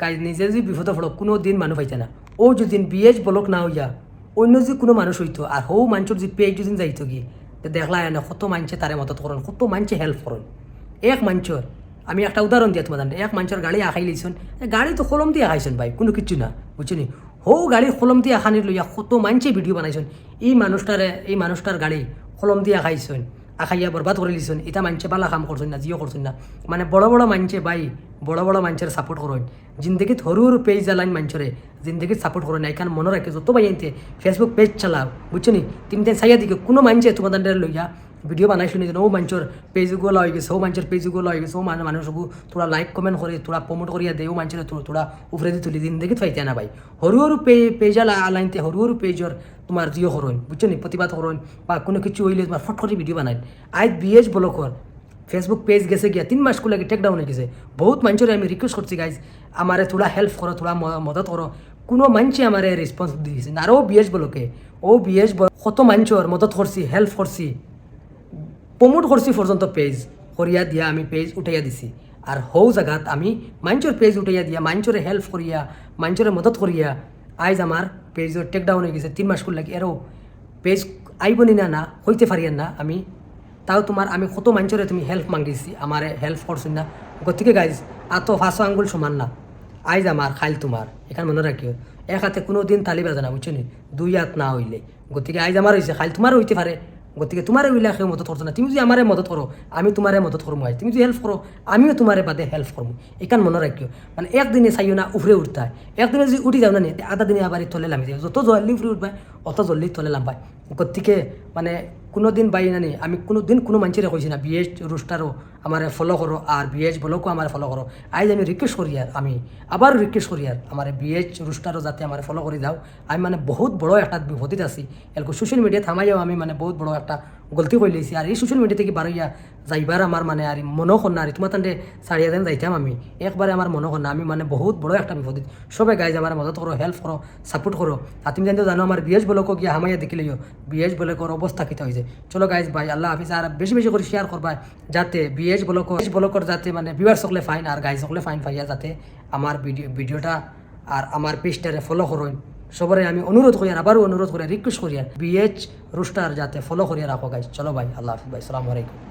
Guys নিজে যদি বিপদে পড়ো কোনো দিন মানুষ পাইছে না ও যদি বিএচ ব্লক না হইয়া অন্য যদি কোনো মানুষ হইতো আর হৌ মানুষের যদি পেজ যদি যাইতো গিয়ে তো দেখলা না কত মানুষে তারে মদত করেন কত মানুষে হেল্প করেন এক মানুষের আমি একটা উদাহরণ দিয়ে তোমাদের এক মানুষের গাড়ি আখাই লইছেন গাড়ি তো কলম দিয়ে আখাইছেন ভাই কোনো কিছু না বুঝছি হৌ গাড়ির কলম দিয়ে আখানি লইয়া কত মানুষে ভিডিও বানাইছেন এই মানুষটার গাড়ি কলম দিয়ে আখাইছেন আখাইয়া বরবাদ করে লিছেন এটা মানুষে বালা কাম করছেন না জিও করছেন না মানে বড় বড় মানুষে ভাই বড় বড় মানুষের সাপোর্ট করেন জিন্দগিত সরু সরু পেজ জ্বালাইন মানুষরে জিন্দগিত সাপোর্ট করেন না এখানে মনে রাখে যত ভাই আনতে ফেসবুক পেজ চালাও বুঝছো নি তুমি চাইয়া দিকে কোনো মানুষে তোমাদের লইয়া ভিডিও বানাইছো নি ও মানুষের পেজগুলো হয়ে গেছে ও মানুষের পেজগুলো হয়ে গেছে ও মানুষকে তোরা লাইক কমেন্ট করে তোরা প্রমোট করিয়া দে ও মানুষের তোরা উপরে দিয়ে তুলি জিন্দগিত ফাইতে না ভাই সরু সরু পেজ আলাইনতে সরু সরু পেজর তোমার জিও করেন বুঝছো নি প্রতিবাদ করেন বা কোনো কিছু হইলে তোমার ফট করে ভিডিও বানাই আজ বিএচ ব্লকর ফেসবুক পেজ গেছে গিয়া 3 মাস লাগে টেক ডাউন হয়ে গেছে বহুত মানুষের আমি রিকোয়েস্ট করছি গাইজ আমারে তোরা হেল্প করো তোরা মদত করো কোনো মানুষে আমার রেসপন্স দিয়েছে আর ও বিএচ ব্লকে ও বিএচ কত মানুষের মদত করছি হেল্প করছি প্রমোট করছি পর্যন্ত পেজ করিয়া দিয়া আমি পেজ উঠাইয়া দিছি আর হৌ জায়গাত আমি মানুষের পেজ উঠাইয়া দিয়া মানুষের হেল্প করিয়া মানুষের মদত করিয়া আইজ আমার পেজের টেক ডাউন হয়ে গেছে 3 মাস লাগে এরও পেজ আইবনি না হইতে পারিয়েন না আমি তাও তোমার আমি কত মানুষের তুমি হেল্প মাঙ্গিছি আমার হেল্প করছি না গতিকে গাইজ আর তো 5 আঙ্গুল সমান না আইজ আমার খাইল তোমার এখানে মনে রাখিও এক হাতে কোনো দিন তালি বাজে না বুঝছো নি 2 হাত না হইলে গতিকে আইজ আমার হয়েছে খাইল তোমার হইতে পারে গতিকে তোমার উইলা কেউ মদত করছো না তুমি যদি আমারে মদত করো আমি তোমারে মদত করবো হয় তুমি যদি হেল্প করো আমিও তোমারে বাদে হেল্প করবো এখান মনে রাখিও মানে একদিনে চাইও না উফরে উঠতে হয় একদিনে যদি উঠি যাও না নি আধা দিনে আবার তলে নামি যাও যত জলদি উফরে উঠবাই অত জলদি তলে নামবাই গতিকে মানে কোনো দিন বাই না নি আমি কোনো দিন কোনো মানুষের কইছি না বিএচ রুস্টারও আমার ফলো করো আর বিএচ ব্লকও আমার ফলো করো আজ আমি রিকোয়েস্ট করি আর আমি আবার রিকোয়েস্ট করি আর আমার বিএচ রুস্টারও যাতে আমার ফলো করে যাও আমি মানে বহুত বড় একটা বিপদে আছি এরকম সোশ্যাল মিডিয়া থামাইও আমি মানে বহুত বড় একটা গলতি করে লইছি আর এই সোশ্যাল মিডিয়া থেকে বারইয়া যাইবার আমার মানে আর মনোখন না আর তোমার তান্ডে ছাড়িয়া দেন যাইতাম আমি একবারে আমার মনোখন না আমি মানে বহুত বড় একটা বিপদে সবাই গাইজ আমার মদত করো হেল্প করো সাপোর্ট করো আর তুমি জানতে জানো আমার বিএচ ব্লকও গিয়ে হামাইয়া দেখিলেও বিএচ ব্লকের অবস্থা কিতা হয়েছে চলো গাইজ ভাই আল্লাহ হাফিজ আর বেশি বেশি করে শেয়ার করবা যাতে বিএচ ব্লকর যাতে মানে ভিউয়ার সকলে ফাইন আর গাইজ সকলে ফাইন পাইয়া যাতে আমার ভিডিওটা আর আমার পেজটারে ফলো করুন সবারে আমি অনুরোধ করি আর আবারও অনুরোধ করে রিকোয়েস্ট করি আর বিএচ রুস্টার যাতে ফলো করিয়া রাখো গাইজ চলো ভাই আল্লাহ হাফিজ ভাই আসসালামু আলাইকুম।